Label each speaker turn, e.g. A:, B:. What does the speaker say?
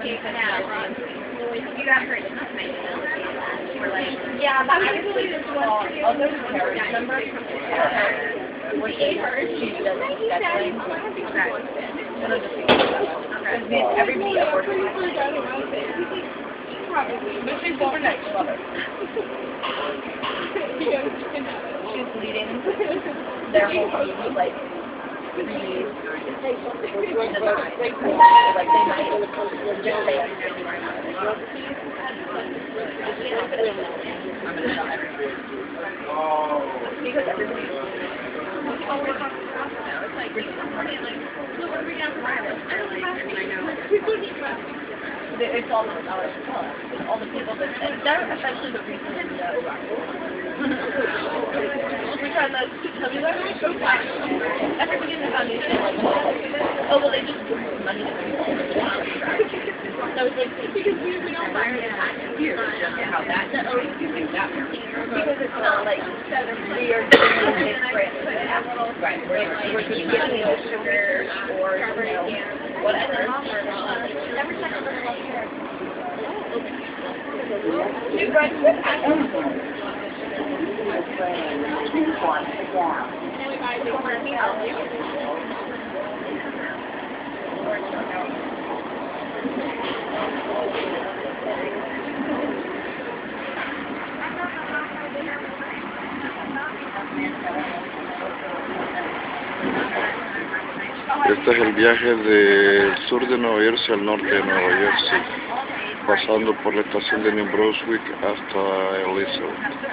A: You got her we're like,
B: Yeah, but I really just want to.
A: I'll go to Carrie's number.
B: We ate her.
A: She does scheduling. Everybody at work is but she's super nice. Love her. She's leading their whole team, like, really like they might just say because everybody always talks about now. It's like, look, what are we down for Friday? I know. It's all the hours. It's all the people that they're essentially the reason to know. We try not to tell you that so fast. Everybody in the foundation like, oh well, they just give money to people. So it's like because we don't buy it here. How that always doing that because it's not like we are doing this grant. Right. We're just giving you sugar or whatever. Every second of the year. New Brunswick.
C: Este es el viaje del sur de Nueva Jersey al norte de Nueva Jersey, pasando por la estación de New Brunswick hasta Elizabeth.